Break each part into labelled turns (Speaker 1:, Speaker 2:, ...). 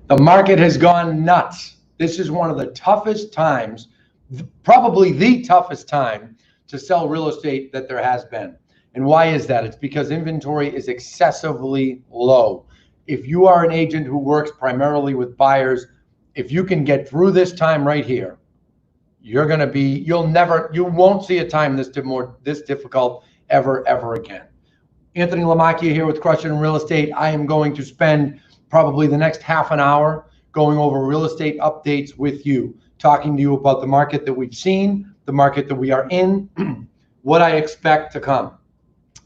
Speaker 1: The market has gone nuts. This is one of the toughest times, probably the toughest time to sell real estate that there has been. And why is that? It's because inventory is excessively low. If you are an agent who works primarily with buyers, if you can get through this time right here, you won't see a time this difficult ever again. Anthony Lamacchia here with Crush It in Real Estate. I am going to spend probably the next half an hour going over real estate updates with you, talking to you about the market that we've seen, the market that we are in, what I expect to come.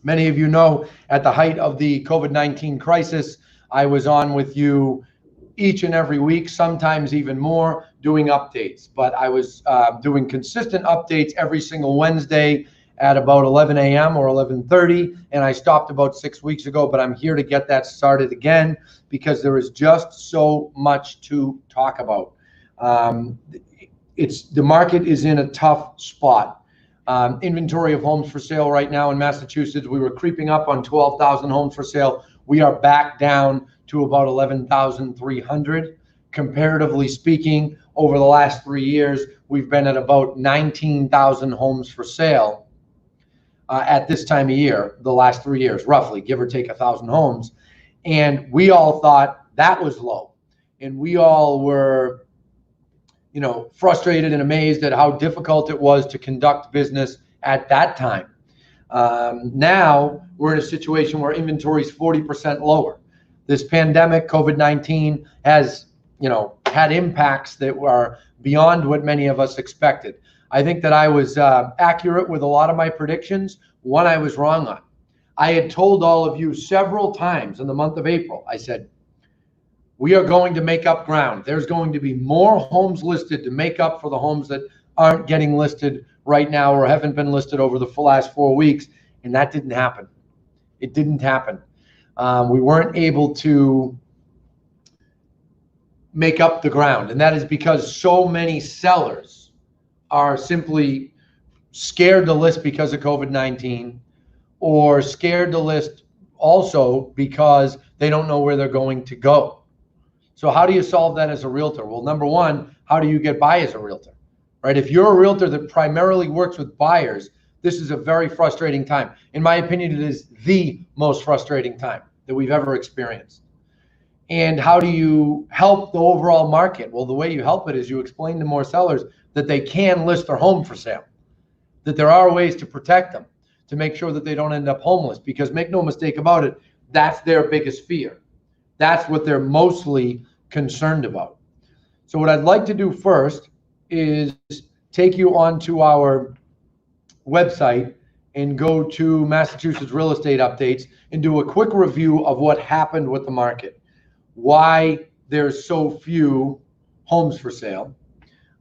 Speaker 1: Many of you know at the height of the COVID-19 crisis, I was on with you each and every week, sometimes even more, doing updates. But I was doing consistent updates every single Wednesday at about 11 a.m. or 11:30, and I stopped about 6 weeks ago, but I'm here to get that started again because there is just so much to talk about. The market is in a tough spot. Inventory of homes for sale right now in Massachusetts, we were creeping up on 12,000 homes for sale. We are back down to about 11,300. Comparatively speaking, over the last 3 years, we've been at about 19,000 homes for sale at this time of year, the last 3 years, roughly, give or take 1,000 homes. And we all thought that was low. And we all were frustrated and amazed at how difficult it was to conduct business at that time. Now we're in a situation where inventory is 40% lower. This pandemic, COVID-19, has had impacts that were beyond what many of us expected. I think that I was accurate with a lot of my predictions. One I was wrong on. I had told all of you several times in the month of April, I said, we are going to make up ground. There's going to be more homes listed to make up for the homes that aren't getting listed right now or haven't been listed over the last 4 weeks. And that didn't happen. It didn't happen. We weren't able to make up the ground. And that is because so many sellers are simply scared to list because of COVID-19 or scared to list also because they don't know where they're going to go. So how do you solve that as a realtor? Well, number one, how do you get by as a realtor, right? If you're a realtor that primarily works with buyers, this is a very frustrating time. In my opinion, it is the most frustrating time that we've ever experienced. And how do you help the overall market? Well, the way you help it is you explain to more sellers that they can list their home for sale, that there are ways to protect them, to make sure that they don't end up homeless, because make no mistake about it, that's their biggest fear. That's what they're mostly concerned about. So what I'd like to do first is take you onto our website and go to Massachusetts Real Estate Updates and do a quick review of what happened with the market, why there's so few homes for sale,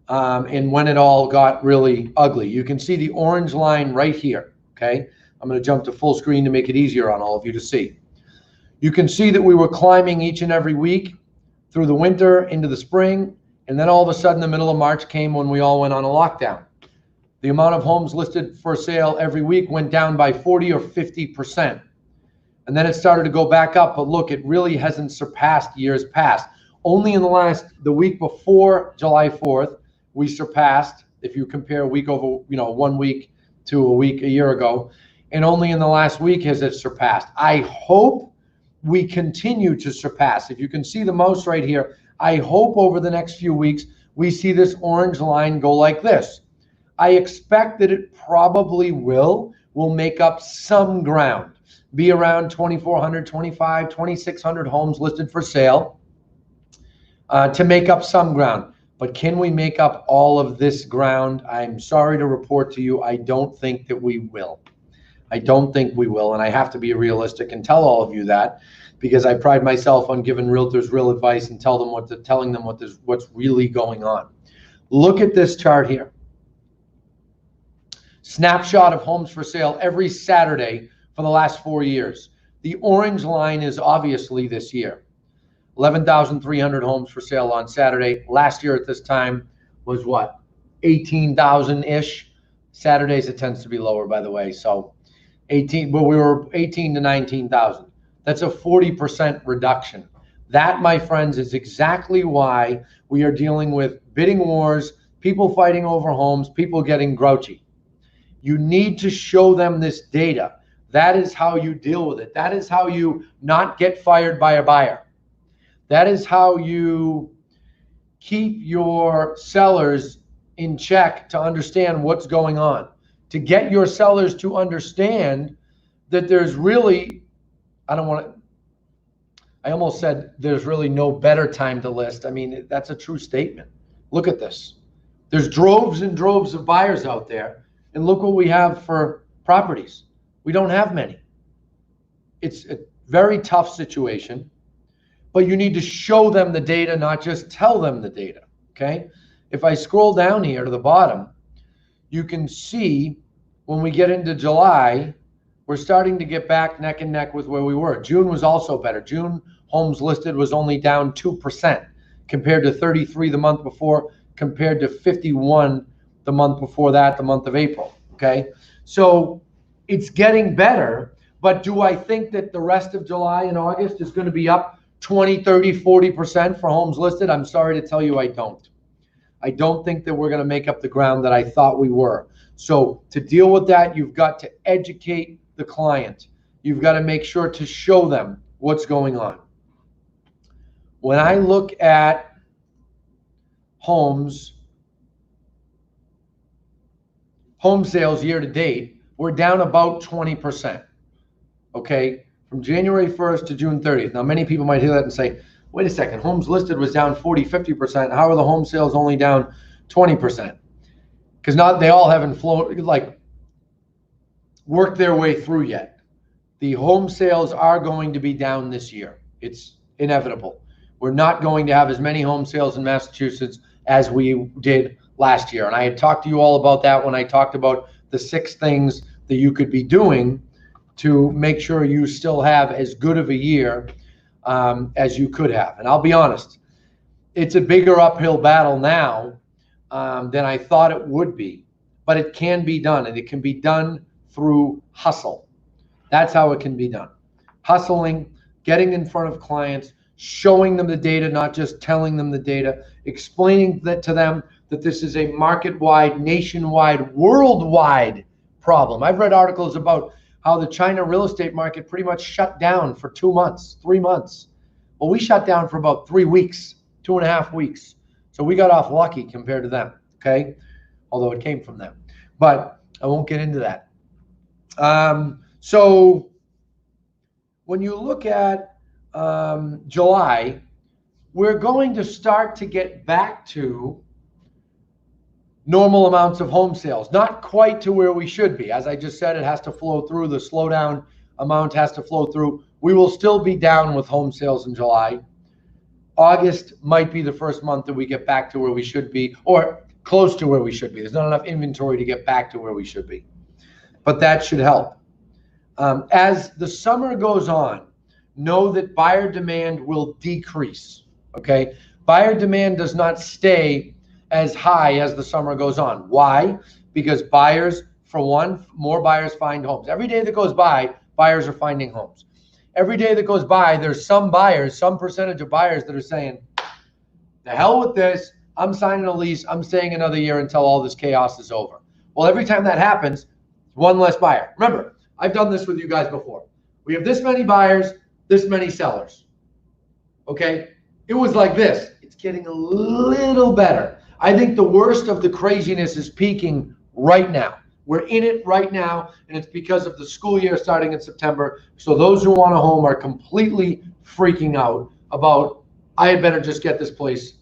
Speaker 1: and when it all got really ugly. You can see the orange line right here, okay? I'm going to jump to full screen to make it easier on all of you to see. You can see that we were climbing each and every week through the winter into the spring, and then all of a sudden the middle of March came when we all went on a lockdown. The amount of homes listed for sale every week went down by 40 or 50%. And then it started to go back up, but look, it really hasn't surpassed years past. Only in the week before July 4th, we surpassed, if you compare a week over, 1 week to a week a year ago, and only in the last week has it surpassed. I hope we continue to surpass. If you can see the mouse right here, I hope over the next few weeks we see this orange line go like this. I expect that it probably will make up some ground, be around 2,400, 2,500, 2,600 homes listed for sale to make up some ground. But can we make up all of this ground? I'm sorry to report to you, I don't think that we will. I don't think we will, and I have to be realistic and tell all of you that, because I pride myself on giving realtors real advice and telling them what's really going on. Look at this chart here. Snapshot of homes for sale every Saturday for the last 4 years. The orange line is obviously this year. 11,300 homes for sale on Saturday. Last year at this time was what? 18,000-ish. Saturdays it tends to be lower, by the way. So we were 18 to 19,000. That's a 40% reduction. That, my friends, is exactly why we are dealing with bidding wars, people fighting over homes, people getting grouchy. You need to show them this data. That is how you deal with it. That is how you not get fired by a buyer. That is how you keep your sellers in check to understand what's going on, to get your sellers to understand that there's really, I almost said there's really no better time to list. I mean, that's a true statement. Look at this. There's droves and droves of buyers out there, and look what we have for properties. We don't have many. It's a very tough situation, but you need to show them the data, not just tell them the data, okay? If I scroll down here to the bottom, you can see when we get into July, we're starting to get back neck and neck with where we were. June was also better. June homes listed was only down 2% compared to 33 the month before, compared to 51 the month before that, the month of April, okay? So it's getting better, but do I think that the rest of July and August is going to be up 20, 30, 40% for homes listed? I'm sorry to tell you, I don't. I don't think that we're going to make up the ground that I thought we were. So to deal with that, you've got to educate the client. You've got to make sure to show them what's going on. When I look at home sales year to date, we're down about 20%, okay, from January 1st to June 30th. Now, many people might hear that and say, wait a second, homes listed was down 40, 50%. How are the home sales only down 20%? Because not they all haven't worked their way through yet. The home sales are going to be down this year. It's inevitable. We're not going to have as many home sales in Massachusetts as we did last year. And I had talked to you all about that when I talked about the 6 things that you could be doing to make sure you still have as good of a year as you could have. And I'll be honest, it's a bigger uphill battle now than I thought it would be, but it can be done, and it can be done through hustle. That's how it can be done. Hustling, getting in front of clients, showing them the data, not just telling them the data, explaining that to them that this is a market-wide, nationwide, worldwide problem. I've read articles about how the China real estate market pretty much shut down for 2 months, 3 months. Well, we shut down for about 3 weeks, 2.5 weeks. So we got off lucky compared to them, okay? Although it came from them. But I won't get into that. So when you look at July, we're going to start to get back to normal amounts of home sales, not quite to where we should be. As I just said, it has to flow through. The slowdown amount has to flow through. We will still be down with home sales in July. August might be the first month that we get back to where we should be, or close to where we should be. There's not enough inventory to get back to where we should be, but that should help. As the summer goes on, know that buyer demand will decrease, okay? Buyer demand does not stay as high as the summer goes on. Why? Because buyers, for one, more buyers find homes. Every day that goes by, buyers are finding homes. Every day that goes by, there's some buyers, some percentage of buyers that are saying, the hell with this, I'm signing a lease, I'm staying another year until all this chaos is over. Well, every time that happens, one less buyer. Remember, I've done this with you guys before. We have this many buyers, this many sellers, okay? It was like this. It's getting a little better. I think the worst of the craziness is peaking right now. We're in it right now, and it's because of the school year starting in September. So those who want a home are completely freaking out about, I had better just get this place,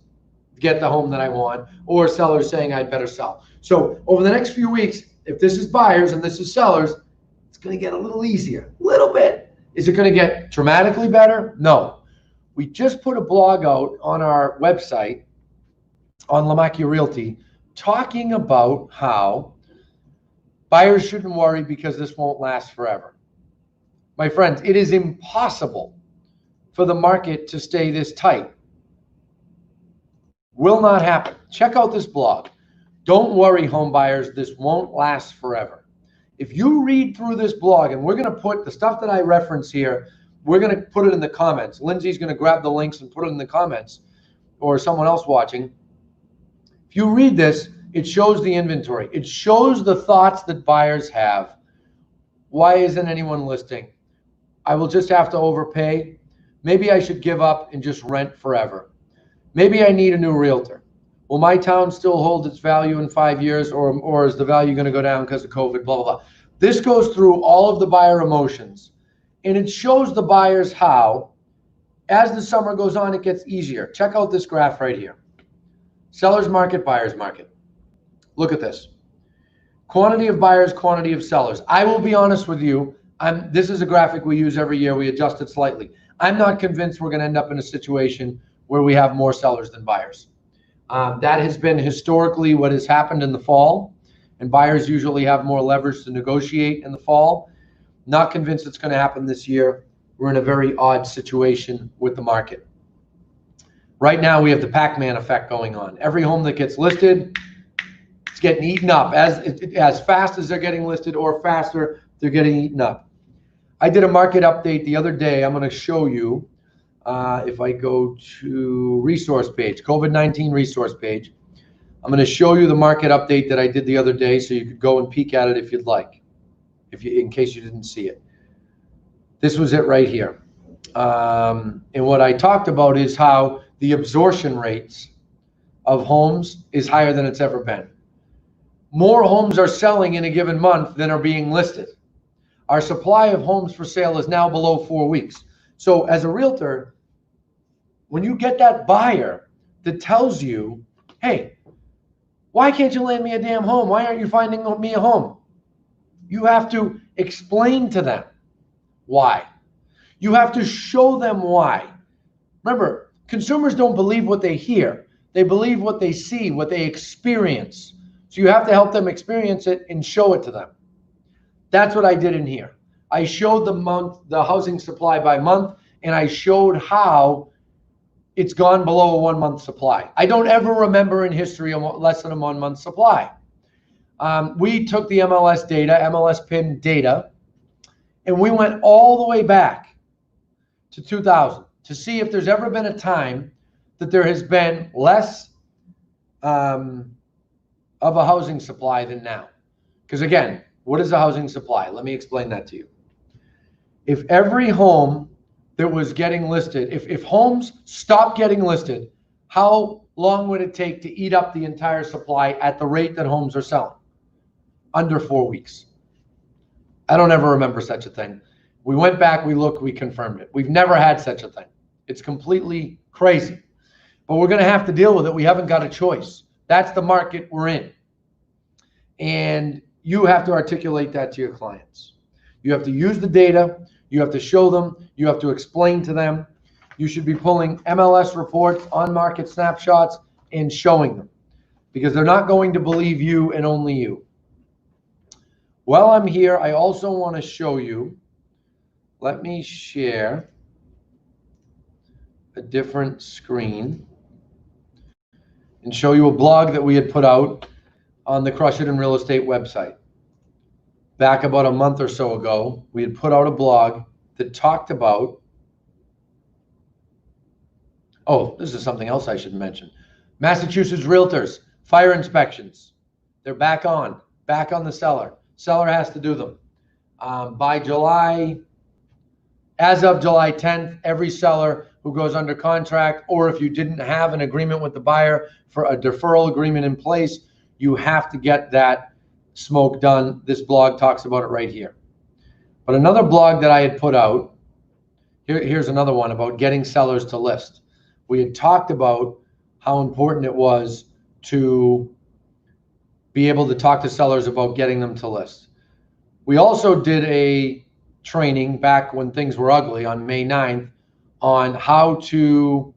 Speaker 1: get the home that I want, or sellers saying I'd better sell. So over the next few weeks, if this is buyers and this is sellers, it's going to get a little easier, a little bit. Is it going to get dramatically better? No. We just put a blog out on our website on Lamacchia Realty talking about how buyers shouldn't worry because this won't last forever. My friends, it is impossible for the market to stay this tight. Will not happen. Check out this blog. Don't worry, home buyers, this won't last forever. If you read through this blog, and we're going to put the stuff that I reference here we're going to put it in the comments. Lindsay's going to grab the links and put it in the comments, or someone else watching. If you read this, it shows the inventory. It shows the thoughts that buyers have. Why isn't anyone listing? I will just have to overpay. Maybe I should give up and just rent forever. Maybe I need a new realtor. Will my town still hold its value in 5 years, or is the value going to go down because of COVID, blah, blah, blah. This goes through all of the buyer emotions, and it shows the buyers how, as the summer goes on, it gets easier. Check out this graph right here. Seller's market, buyer's market. Look at this. Quantity of buyers, quantity of sellers. I will be honest with you. This is a graphic we use every year. We adjust it slightly. I'm not convinced we're going to end up in a situation where we have more sellers than buyers. That has been historically what has happened in the fall, and buyers usually have more leverage to negotiate in the fall. Not convinced it's going to happen this year. We're in a very odd situation with the market. Right now, we have the Pac-Man effect going on. Every home that gets listed, it's getting eaten up. As fast as they're getting listed or faster, they're getting eaten up. I did a market update the other day. I'm going to show you. If I go to resource page, COVID-19 resource page, I'm going to show you the market update that I did the other day, so you could go and peek at it if you'd like, in case you didn't see it. This was it right here. And what I talked about is how the absorption rates of homes is higher than it's ever been. More homes are selling in a given month than are being listed. Our supply of homes for sale is now below 4 weeks. So as a realtor, when you get that buyer that tells you, hey, why can't you land me a damn home? Why aren't you finding me a home? You have to explain to them why. You have to show them why. Remember, consumers don't believe what they hear. They believe what they see, what they experience. So you have to help them experience it and show it to them. That's what I did in here. I showed the housing supply by month, and I showed how it's gone below a 1 month supply. I don't ever remember in history less than a 1 month supply. We took the MLS data, MLS PIN data, and we went all the way back to 2000 to see if there's ever been a time that there has been less of a housing supply than now. Because again, what is a housing supply? Let me explain that to you. If every home that was getting listed, if homes stopped getting listed, how long would it take to eat up the entire supply at the rate that homes are selling? Under 4 weeks. I don't ever remember such a thing. We went back, we looked, we confirmed it. We've never had such a thing. It's completely crazy. But we're going to have to deal with it. We haven't got a choice. That's the market we're in. And you have to articulate that to your clients. You have to use the data. You have to show them. You have to explain to them. You should be pulling MLS reports, on-market snapshots, and showing them, because they're not going to believe you and only you. While I'm here, I also want to show you, let me share a different screen and show you a blog that we had put out on the Crush It in Real Estate website. Back about a month or so ago, we had put out a blog that talked about, oh, this is something else I should mention. Massachusetts realtors, fire inspections. They're back on the seller. Seller has to do them. By July, as of July 10th, every seller who goes under contract, or if you didn't have an agreement with the buyer for a deferral agreement in place, you have to get that smoke done. This blog talks about it right here. But another blog that I had put out, here's another one about getting sellers to list. We had talked about how important it was to be able to talk to sellers about getting them to list. We also did a training back when things were ugly on May 9th on how to,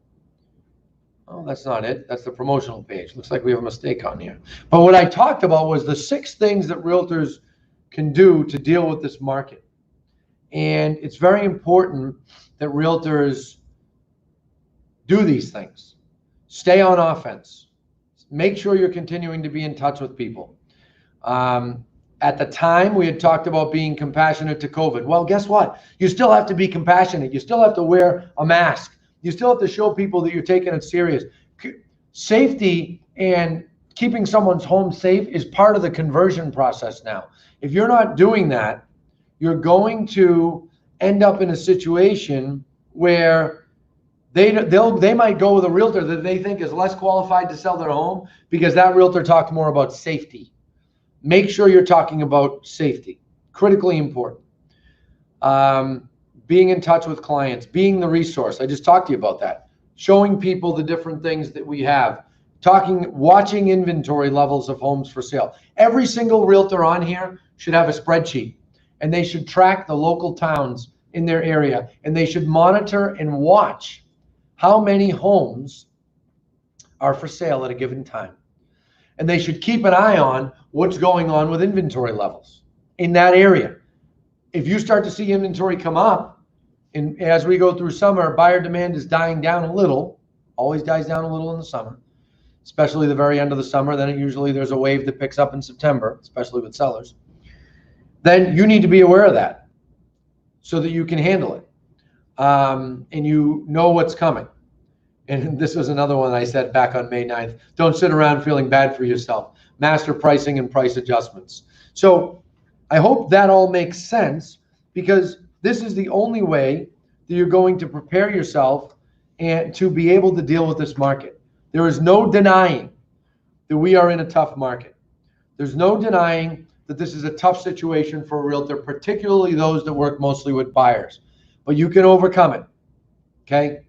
Speaker 1: oh, that's not it. That's the promotional page. Looks like we have a mistake on here. But what I talked about was the 6 things that realtors can do to deal with this market. And it's very important that realtors do these things. Stay on offense. Make sure you're continuing to be in touch with people. At the time, we had talked about being compassionate to COVID. Well, guess what? You still have to be compassionate. You still have to wear a mask. You still have to show people that you're taking it serious. Safety and keeping someone's home safe is part of the conversion process now. If you're not doing that, you're going to end up in a situation where they might go with a realtor that they think is less qualified to sell their home because that realtor talked more about safety. Make sure you're talking about safety. Critically important. Being in touch with clients, being the resource. I just talked to you about that. Showing people the different things that we have. Watching inventory levels of homes for sale. Every single realtor on here should have a spreadsheet, and they should track the local towns in their area, and they should monitor and watch how many homes are for sale at a given time. And they should keep an eye on what's going on with inventory levels in that area. If you start to see inventory come up, and as we go through summer, buyer demand is dying down a little, always dies down a little in the summer, especially the very end of the summer. Then usually there's a wave that picks up in September, especially with sellers. Then you need to be aware of that so that you can handle it, and you know what's coming. And this was another one I said back on May 9th. Don't sit around feeling bad for yourself. Master pricing and price adjustments. So I hope that all makes sense, because this is the only way that you're going to prepare yourself and to be able to deal with this market. There is no denying that we are in a tough market. There's no denying that this is a tough situation for a realtor, particularly those that work mostly with buyers. But you can overcome it, okay?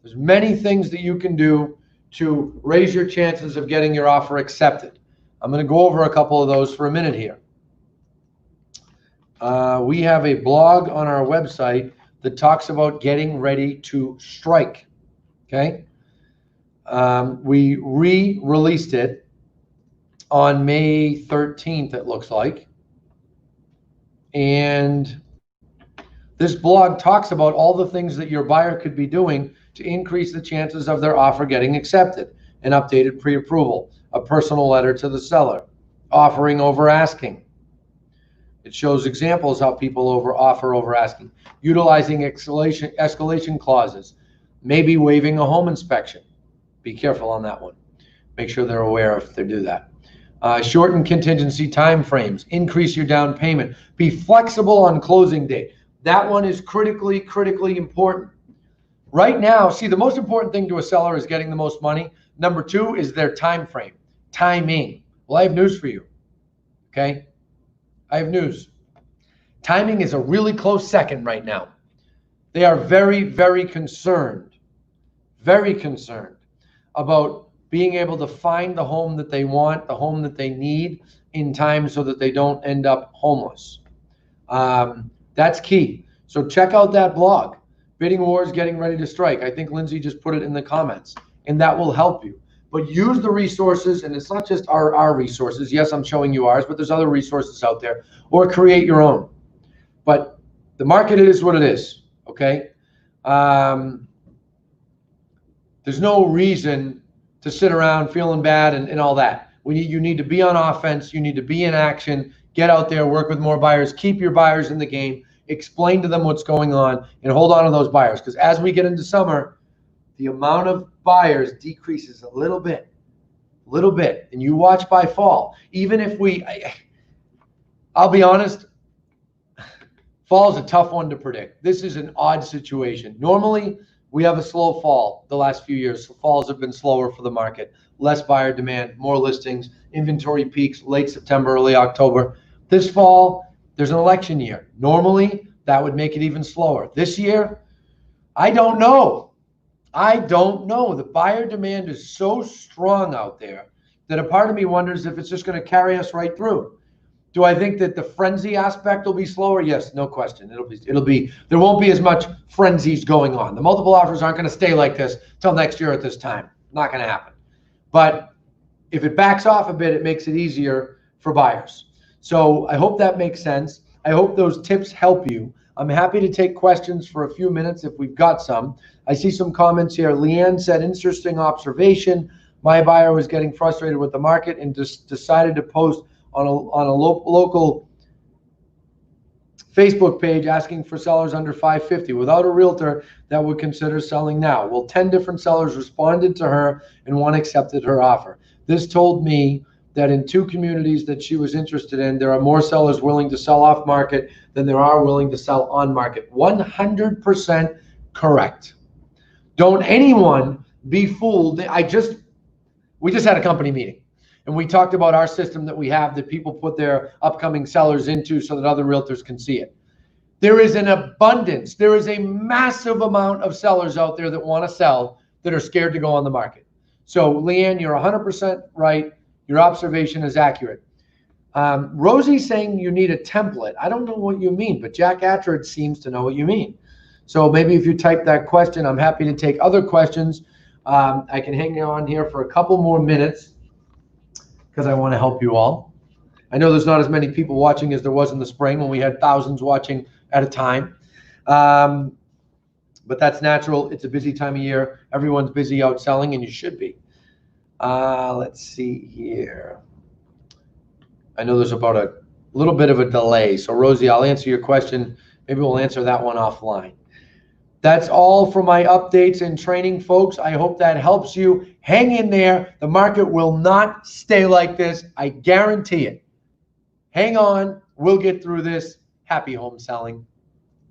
Speaker 1: There's many things that you can do to raise your chances of getting your offer accepted. I'm going to go over a couple of those for a minute here. We have a blog on our website that talks about getting ready to strike, okay? We re-released it on May 13th, it looks like. And this blog talks about all the things that your buyer could be doing to increase the chances of their offer getting accepted. An updated pre-approval, a personal letter to the seller, offering over asking. It shows examples how people offer over asking, utilizing escalation clauses, maybe waiving a home inspection. Be careful on that one. Make sure they're aware if they do that. Shorten contingency timeframes, increase your down payment, be flexible on closing date. That one is critically important. Right now, see, the most important thing to a seller is getting the most money. Number two is their time frame, timing. Well, I have news for you, okay? I have news. Timing is a really close second right now. They are very concerned about being able to find the home that they want, the home that they need in time so that they don't end up homeless. That's key. So check out that blog. Bidding Wars Getting Ready to Strike. I think Lindsay just put it in the comments, and that will help you. But use the resources, and it's not just our resources. Yes, I'm showing you ours, but there's other resources out there, or create your own. But the market is what it is, okay? There's no reason to sit around feeling bad and all that. You need to be on offense. You need to be in action. Get out there, work with more buyers, keep your buyers in the game, explain to them what's going on, and hold on to those buyers. Because as we get into summer, the amount of buyers decreases a little bit, and you watch by fall. Even if I'll be honest, fall is a tough one to predict. This is an odd situation. Normally, we have a slow fall the last few years. Falls have been slower for the market. Less buyer demand, more listings, inventory peaks late September, early October. This fall, there's an election year. Normally, that would make it even slower. This year, I don't know. The buyer demand is so strong out there that a part of me wonders if it's just going to carry us right through. Do I think that the frenzy aspect will be slower? Yes, no question. There won't be as much frenzies going on. The multiple offers aren't going to stay like this till next year at this time. Not going to happen. But if it backs off a bit, it makes it easier for buyers. So I hope that makes sense. I hope those tips help you. I'm happy to take questions for a few minutes if we've got some. I see some comments here. Leanne said, interesting observation. My buyer was getting frustrated with the market and just decided to post on a local Facebook page asking for sellers under 550 without a realtor that would consider selling now. Well, 10 different sellers responded to her and one accepted her offer. This told me that in 2 communities that she was interested in, there are more sellers willing to sell off market than there are willing to sell on market. 100% correct. Don't anyone be fooled. We just had a company meeting and we talked about our system that we have that people put their upcoming sellers into so that other realtors can see it. There is an abundance. There is a massive amount of sellers out there that want to sell that are scared to go on the market. So Leanne, you're 100% right. Your observation is accurate. Rosie's saying you need a template. I don't know what you mean, but Jack Attard seems to know what you mean. So maybe if you type that question, I'm happy to take other questions. I can hang on here for a couple more minutes because I want to help you all. I know there's not as many people watching as there was in the spring when we had thousands watching at a time. But that's natural. It's a busy time of year. Everyone's busy out selling, and you should be. Let's see here. I know there's about a little bit of a delay. So Rosie, I'll answer your question. Maybe we'll answer that one offline. That's all for my updates and training, folks. I hope that helps you. Hang in there. The market will not stay like this. I guarantee it. Hang on. We'll get through this. Happy home selling.